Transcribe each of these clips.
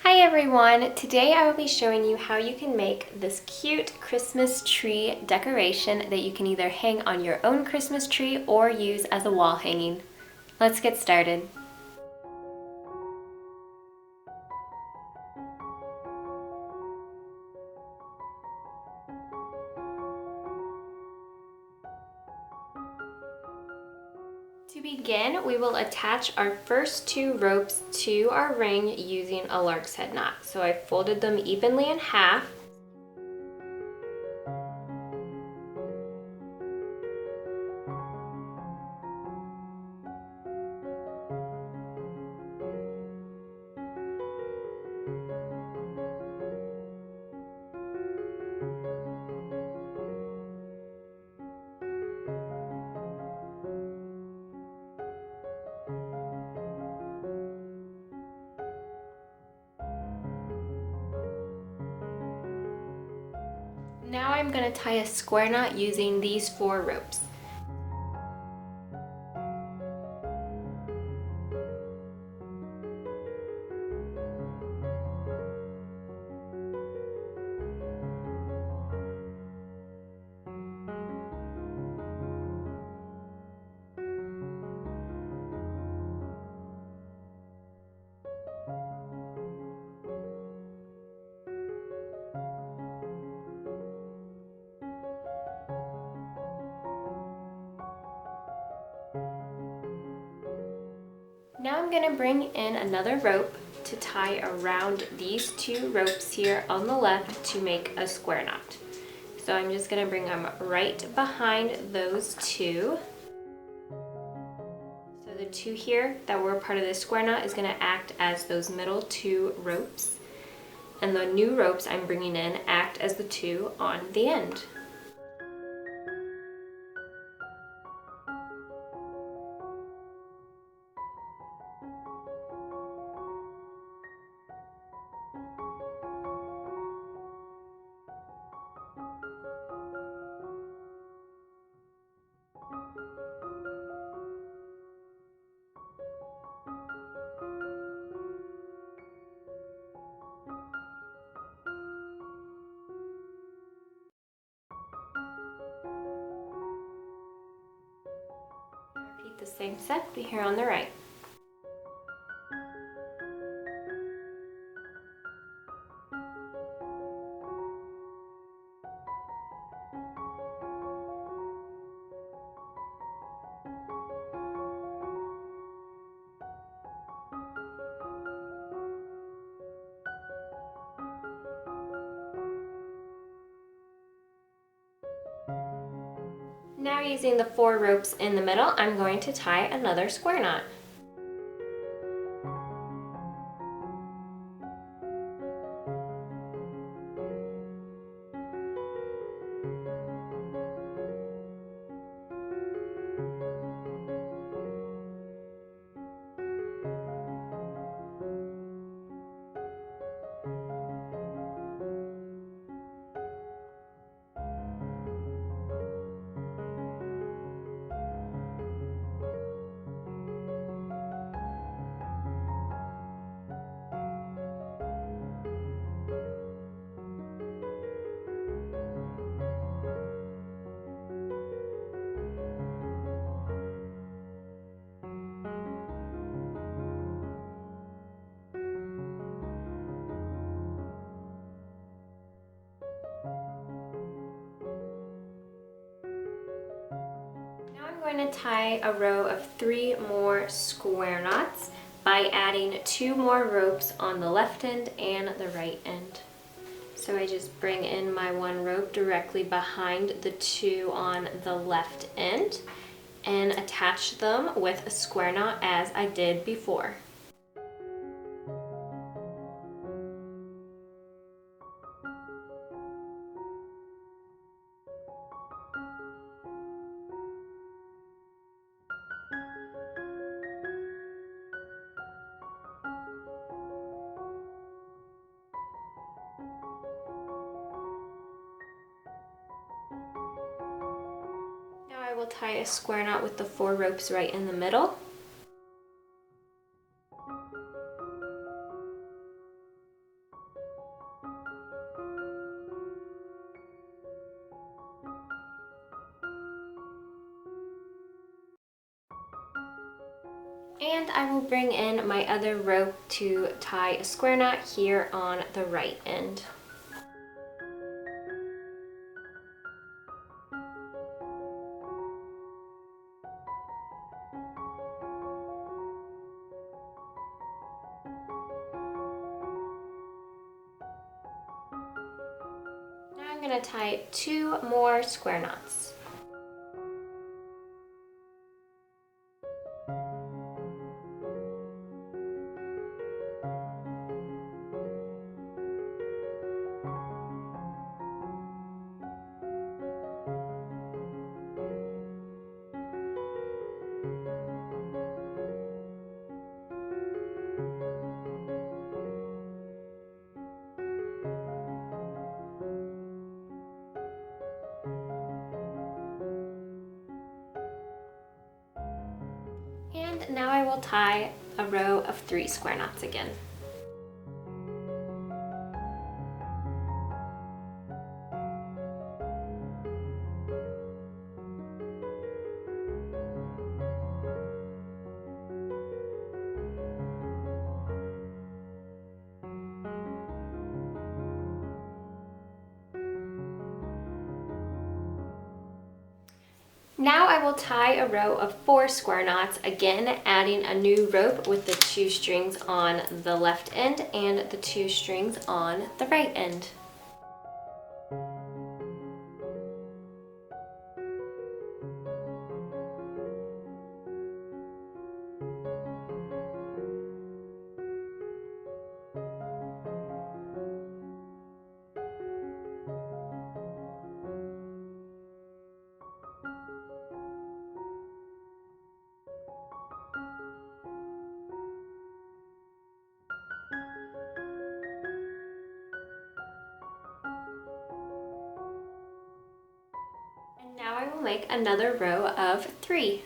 Hi everyone! Today I will be showing you how you can make this cute Christmas tree decoration that you can either hang on your own Christmas tree or use as a wall hanging. Let's get started. To begin, we will attach our first two ropes to our ring using a lark's head knot. So I folded them evenly in half. Now I'm going to tie a square knot using these 4 ropes. Now I'm going to bring in another rope to tie around these 2 ropes here on the left to make a square knot. So I'm just going to bring them right behind those 2. So the 2 here that were part of this square knot is going to act as those middle 2 ropes. And the new ropes I'm bringing in act as the 2 on the end. Repeat the same step here on the right. Now using the 4 ropes in the middle, I'm going to tie another square knot. I'm going to tie a row of 3 more square knots by adding 2 more ropes on the left end and the right end. So I just bring in my 1 rope directly behind the 2 on the left end and attach them with a square knot as I did before. I will tie a square knot with the 4 ropes right in the middle. And I will bring in my other rope to tie a square knot here on the right end. Now I'm going to tie 2 more square knots. And now I will tie a row of 3 square knots again. Now I will tie a row of 4 square knots, again adding a new rope with the 2 strings on the left end and the 2 strings on the right end. Now I will make another row of 3.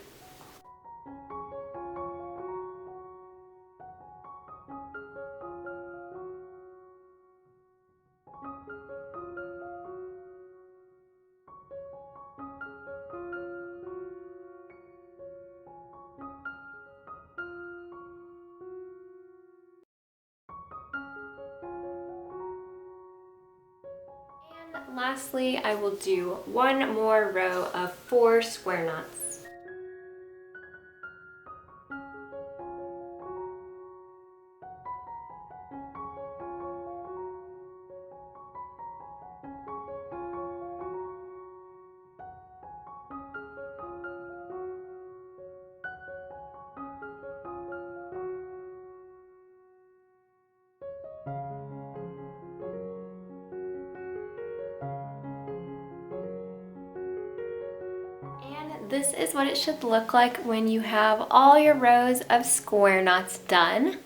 And lastly, I will do 1 more row of 4 square knots. And this is what it should look like when you have all your rows of square knots done.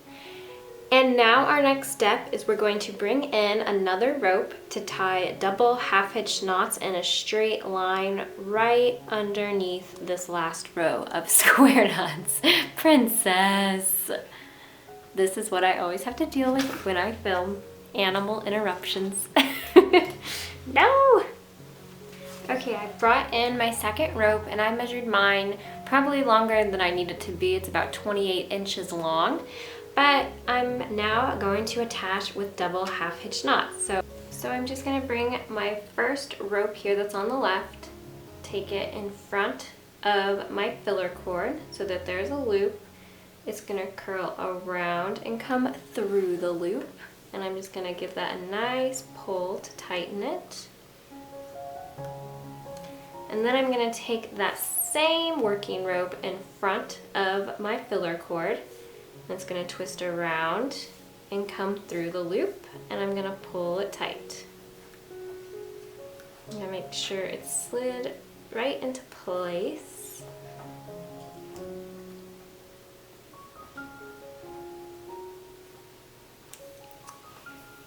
And now our next step is we're going to bring in another rope to tie double half-hitch knots in a straight line right underneath this last row of square knots. Princess! This is what I always have to deal with when I film animal interruptions. No! Okay, I brought in my second rope and I measured mine probably longer than I need it to be. It's about 28 inches long, but I'm now going to attach with double half hitch knots. So I'm just gonna bring my first rope here that's on the left, take it in front of my filler cord so that there's a loop. It's gonna curl around and come through the loop. And I'm just gonna give that a nice pull to tighten it. And then I'm going to take that same working rope in front of my filler cord. And it's going to twist around and come through the loop. And I'm going to pull it tight. I'm going to make sure it's slid right into place.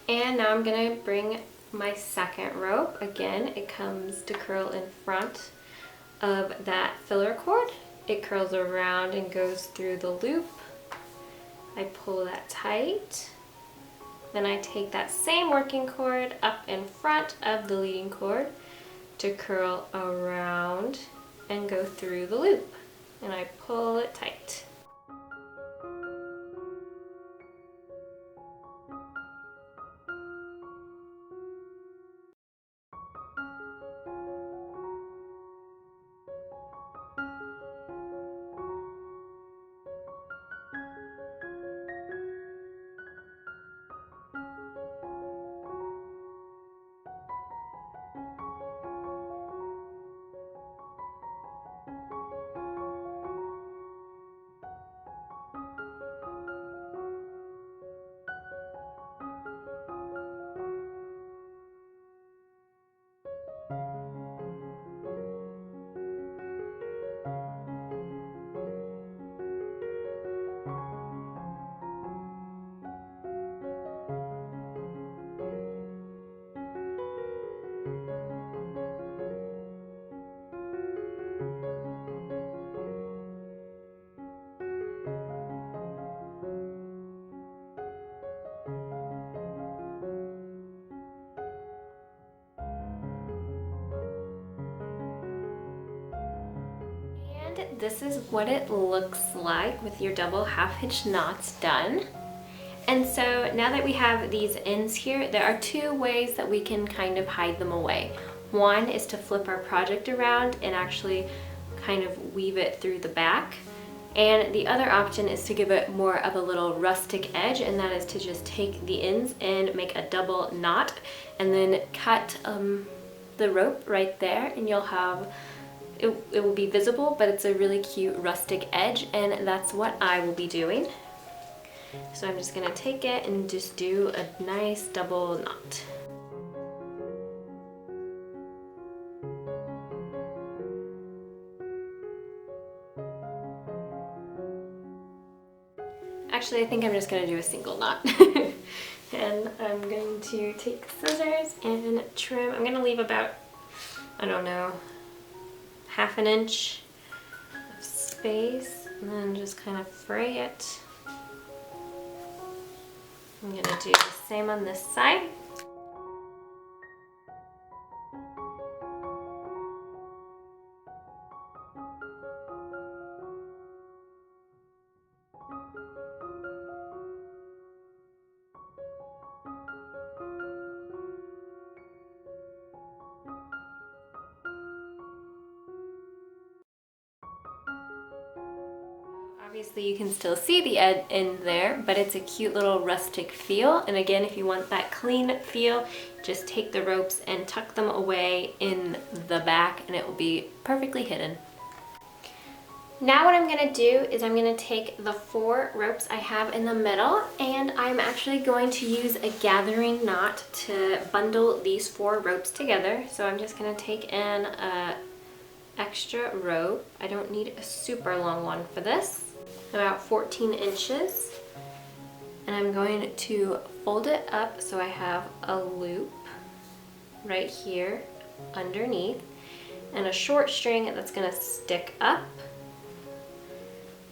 And now I'm going to bring my second rope. Again, it comes to curl in front of that filler cord. It curls around and goes through the loop. I pull that tight. Then I take that same working cord up in front of the leading cord to curl around and go through the loop. And I pull it tight. And this is what it looks like with your double half hitch knots done. And so now that we have these ends here, there are two ways that we can kind of hide them away. One is to flip our project around and actually kind of weave it through the back. And the other option is to give it more of a little rustic edge, and that is to just take the ends and make a double knot and then cut the rope right there, and you'll have, it will be visible, but it's a really cute rustic edge, and that's what I will be doing. So I'm just gonna take it and just do a nice double knot. Actually, I think I'm just gonna do a single knot. And I'm going to take scissors and trim. I'm gonna leave about, I don't know, half an inch of space, and then just kind of fray it. I'm gonna do the same on this side. Obviously you can still see the end there, but it's a cute little rustic feel. And again, if you want that clean feel, just take the ropes and tuck them away in the back and it will be perfectly hidden. Now what I'm gonna do is I'm gonna take the 4 ropes I have in the middle, and I'm actually going to use a gathering knot to bundle these 4 ropes together. So I'm just gonna take in a extra rope. I don't need a super long one for this. About 14 inches, and I'm going to fold it up so I have a loop right here underneath and a short string that's going to stick up,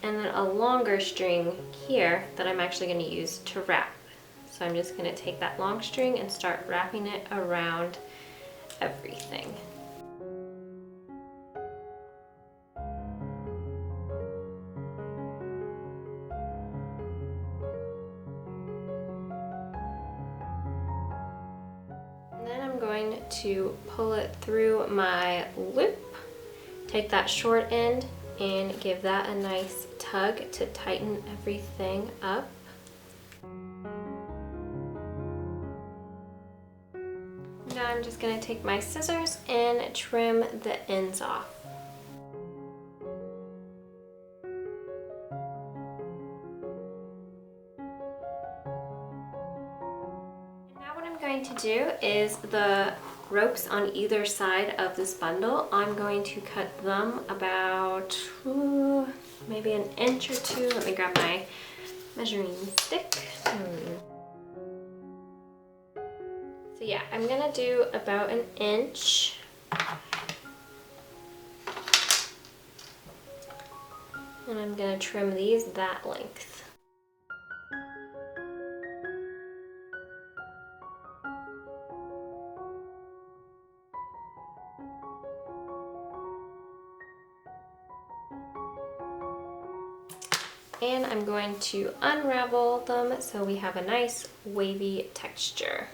and then a longer string here that I'm actually going to use to wrap. So I'm just going to take that long string and start wrapping it around everything. Then I'm going to pull it through my loop, take that short end and give that a nice tug to tighten everything up. Now I'm just going to take my scissors and trim the ends off. Going to do is the ropes on either side of this bundle, I'm going to cut them about maybe an inch or 2. Let me grab my measuring stick. So yeah, I'm gonna do about an inch. And I'm gonna trim these that length. And I'm going to unravel them so we have a nice wavy texture.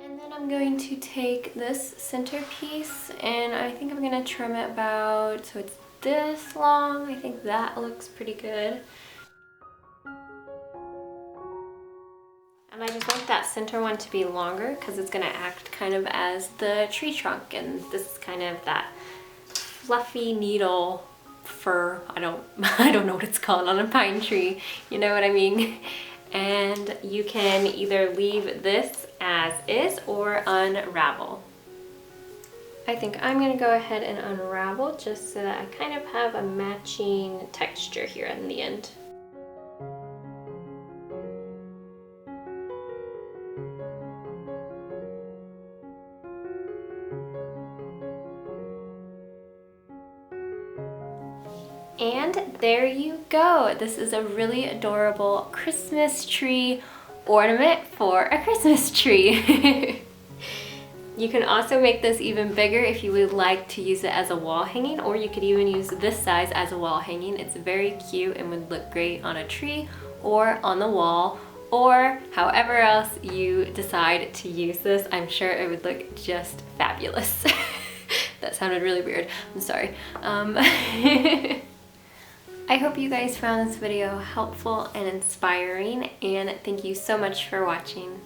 And then I'm going to take this centerpiece and I think I'm going to trim it about, so it's this long. I think that looks pretty good. And I just want that center one to be longer because it's going to act kind of as the tree trunk, and this is kind of that fluffy needle fur. I don't know what it's called on a pine tree, you know what I mean? And you can either leave this as is or unravel. I think I'm going to go ahead and unravel just so that I kind of have a matching texture here in the end. And there you go. This is a really adorable Christmas tree ornament for a Christmas tree. You can also make this even bigger if you would like to use it as a wall hanging, or you could even use this size as a wall hanging. It's very cute and would look great on a tree or on the wall, or however else you decide to use this. I'm sure it would look just fabulous. That sounded really weird. I'm sorry. I hope you guys found this video helpful and inspiring, and thank you so much for watching.